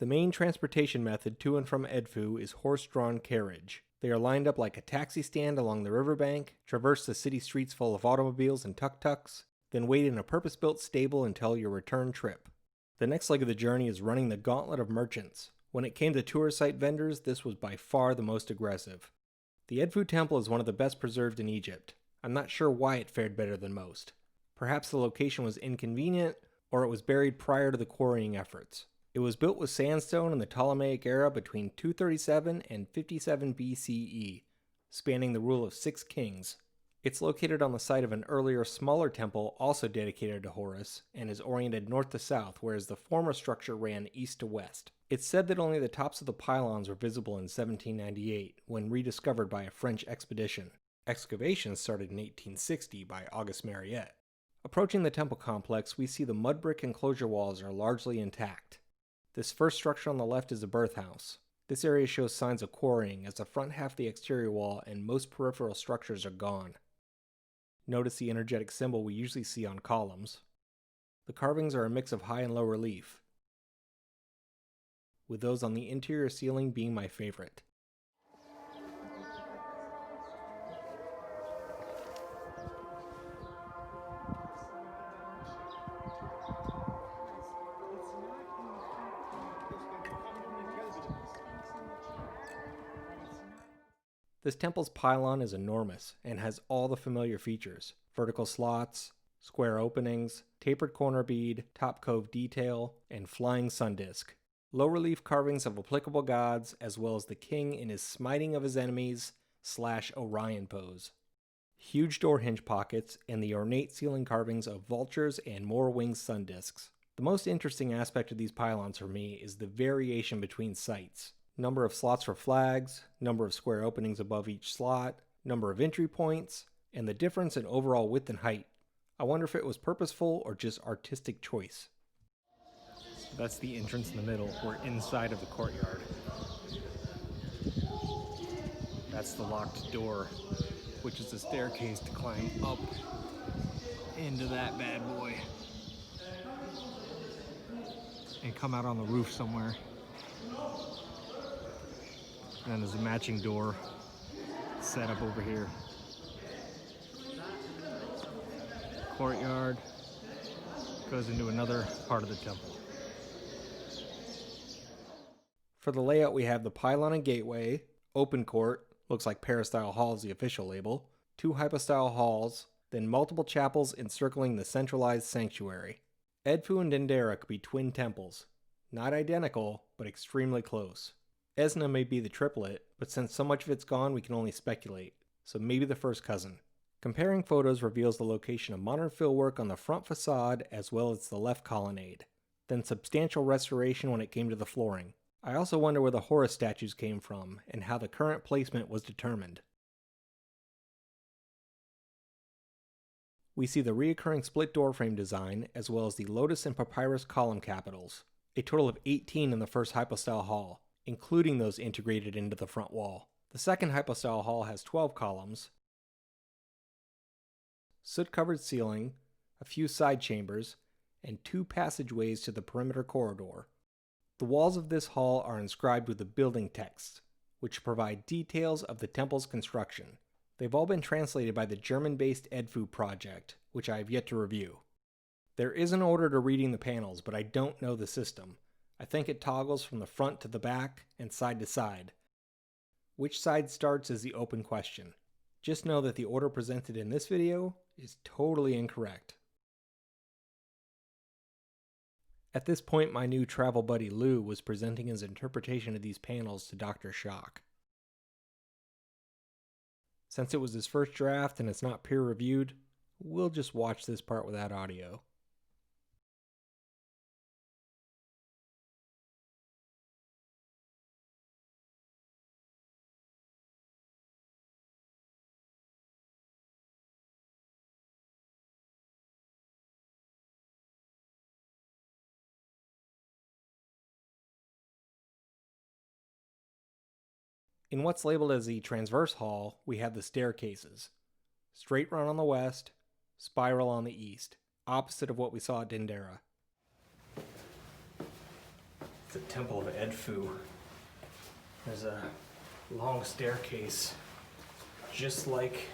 The main transportation method to and from Edfu is horse-drawn carriage. They are lined up like a taxi stand along the riverbank, traverse the city streets full of automobiles and tuk-tuks, then wait in a purpose-built stable until your return trip. The next leg of the journey is running the gauntlet of merchants. When it came to tourist site vendors, this was by far the most aggressive. The Edfu Temple is one of the best preserved in Egypt. I'm not sure why it fared better than most. Perhaps the location was inconvenient, or it was buried prior to the quarrying efforts. It was built with sandstone in the Ptolemaic era between 237 and 57 BCE, spanning the rule of 6 kings. It's located on the site of an earlier, smaller temple also dedicated to Horus, and is oriented north to south, whereas the former structure ran east to west. It's said that only the tops of the pylons were visible in 1798, when rediscovered by a French expedition. Excavations started in 1860 by Auguste Mariette. Approaching the temple complex, we see the mud brick enclosure walls are largely intact. This first structure on the left is a birthhouse. This area shows signs of quarrying, as the front half of the exterior wall and most peripheral structures are gone. Notice the energetic symbol we usually see on columns. The carvings are a mix of high and low relief, with those on the interior ceiling being my favorite. This temple's pylon is enormous and has all the familiar features: vertical slots, square openings, tapered corner bead, top cove detail, and flying sun disk. Low relief carvings of applicable gods, as well as the king in his smiting of his enemies / Orion pose. Huge door hinge pockets, and the ornate ceiling carvings of vultures and more winged sun disks. The most interesting aspect of these pylons for me is the variation between sites. Number of slots for flags, number of square openings above each slot, number of entry points, and the difference in overall width and height. I wonder if it was purposeful or just artistic choice. That's the entrance in the middle. We're inside of the courtyard. That's the locked door, which is a staircase to climb up into that bad boy and come out on the roof somewhere. And then there's a matching door set up over here. Courtyard goes into another part of the temple. For the layout, we have the pylon and gateway, open court, looks like peristyle hall is the official label, 2 hypostyle halls, then multiple chapels encircling the centralized sanctuary. Edfu and Dendera could be twin temples. Not identical, but extremely close. Esna may be the triplet, but since so much of it's gone, we can only speculate, so maybe the first cousin. Comparing photos reveals the location of modern fillwork on the front facade as well as the left colonnade, then substantial restoration when it came to the flooring. I also wonder where the Horus statues came from and how the current placement was determined. We see the reoccurring split doorframe design as well as the lotus and papyrus column capitals, a total of 18 in the first hypostyle hall, including those integrated into the front wall. The second hypostyle hall has 12 columns, soot-covered ceiling, a few side chambers, and 2 passageways to the perimeter corridor. The walls of this hall are inscribed with the building texts, which provide details of the temple's construction. They've all been translated by the German-based Edfu Project, which I have yet to review. There is an order to reading the panels, but I don't know the system. I think it toggles from the front to the back and side to side. Which side starts is the open question. Just know that the order presented in this video is totally incorrect. At this point, my new travel buddy Lou was presenting his interpretation of these panels to Dr. Shock. Since it was his first draft and it's not peer-reviewed, we'll just watch this part without audio. In what's labeled as the transverse hall, we have the staircases. Straight run on the west, spiral on the east, opposite of what we saw at Dendera. the Temple of Edfu. There's a long staircase, just like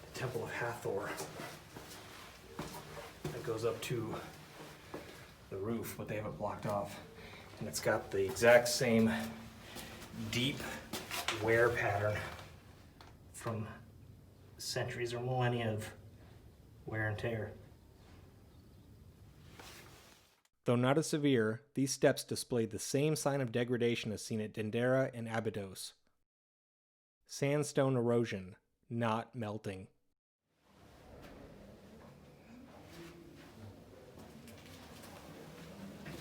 the Temple of Hathor, that goes up to the roof, but they have it blocked off. And it's got the exact same deep wear pattern from centuries or millennia of wear and tear. Though not as severe, these steps displayed the same sign of degradation as seen at Dendera and Abydos. Sandstone erosion, not melting.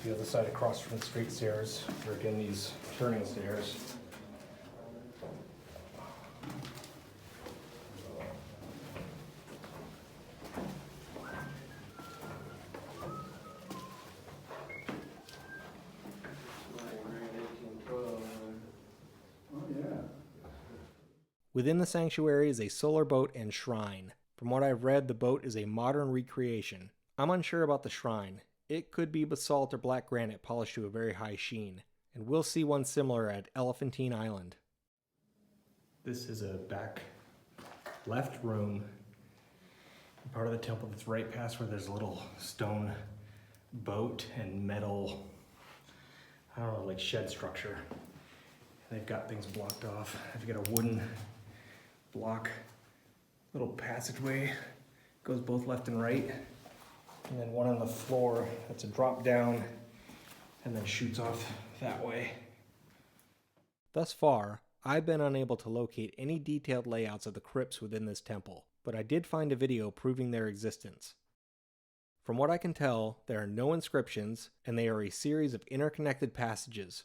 The other side across from the straight stairs are again these turning stairs. Within the sanctuary is a solar boat and shrine. From what I've read, the boat is a modern recreation. I'm unsure about the shrine. It could be basalt or black granite polished to a very high sheen, and we'll see one similar at Elephantine Island. This is a back left room, part of the temple that's right past where there's a little stone boat and metal, I don't know, like shed structure. They've got things blocked off. They've got a wooden block, little passageway, goes both left and right, and then one on the floor that's a drop down and then shoots off that way. Thus far, I've been unable to locate any detailed layouts of the crypts within this temple, but I did find a video proving their existence. From what I can tell, there are no inscriptions, and they are a series of interconnected passages,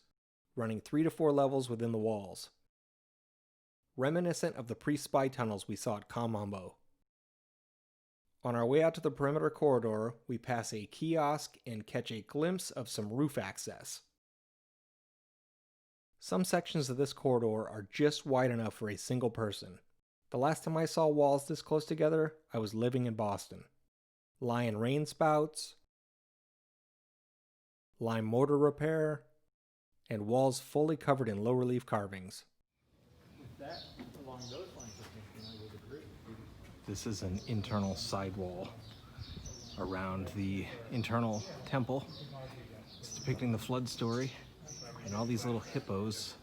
running 3 to 4 levels within the walls, reminiscent of the pre-spy tunnels we saw at Kamambo. On our way out to the perimeter corridor, we pass a kiosk and catch a glimpse of some roof access. Some sections of this corridor are just wide enough for a single person. The last time I saw walls this close together, I was living in Boston. Lion rain spouts, lime mortar repair, and walls fully covered in low-relief carvings. This is an internal sidewall around the internal temple. It's depicting the flood story, and all these little hippos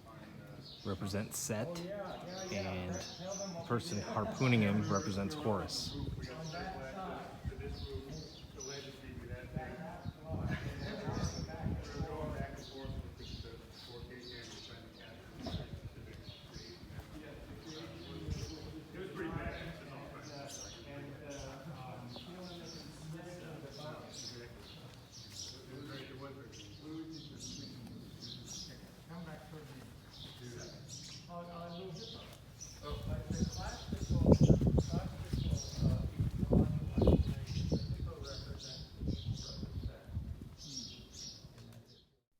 represent Set, and the person harpooning him represents Horus.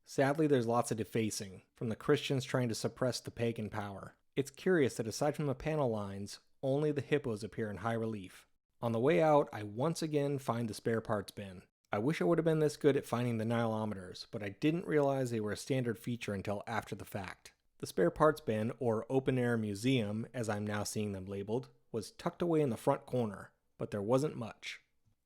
Sadly, there's lots of defacing, from the Christians trying to suppress the pagan power. It's curious that aside from the panel lines, only the hippos appear in high relief. On the way out, I once again find the spare parts bin. I wish I would have been this good at finding the Nilometers, but I didn't realize they were a standard feature until after the fact. The spare parts bin, or open-air museum, as I'm now seeing them labeled, was tucked away in the front corner, but there wasn't much.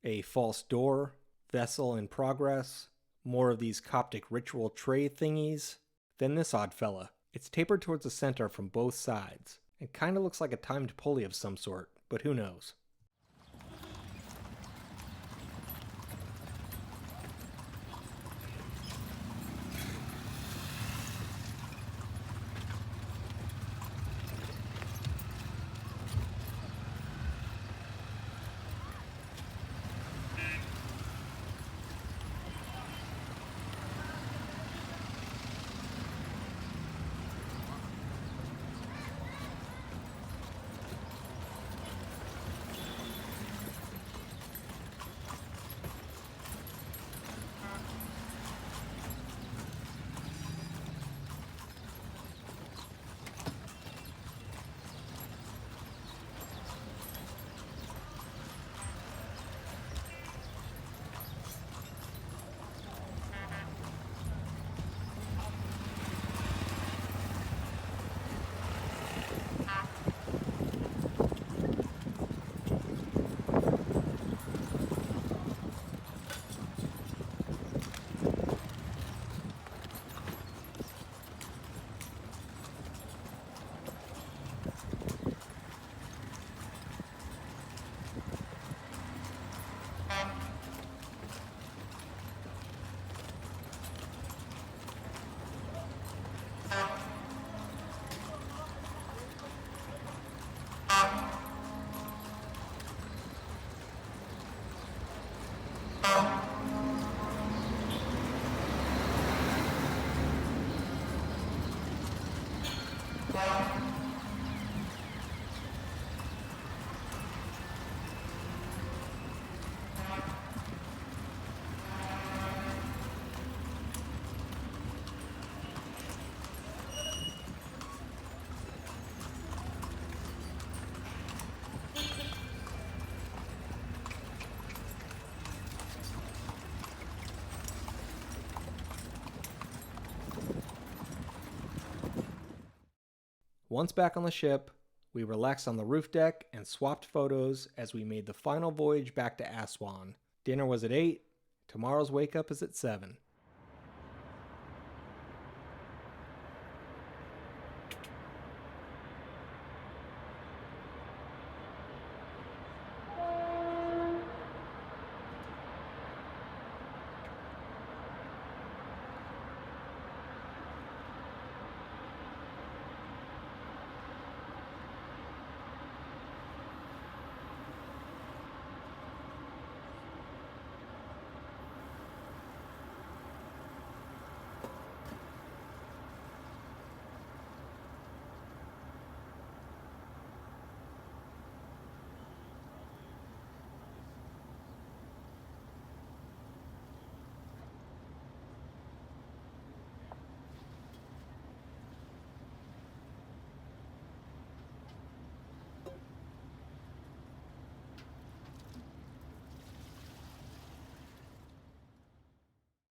A false door, vessel in progress, more of these Coptic ritual tray thingies, then this odd fella. It's tapered towards the center from both sides. It kinda looks like a timed pulley of some sort, but who knows. Once back on the ship, we relaxed on the roof deck and swapped photos as we made the final voyage back to Aswan. Dinner was at 8, tomorrow's wake up is at 7.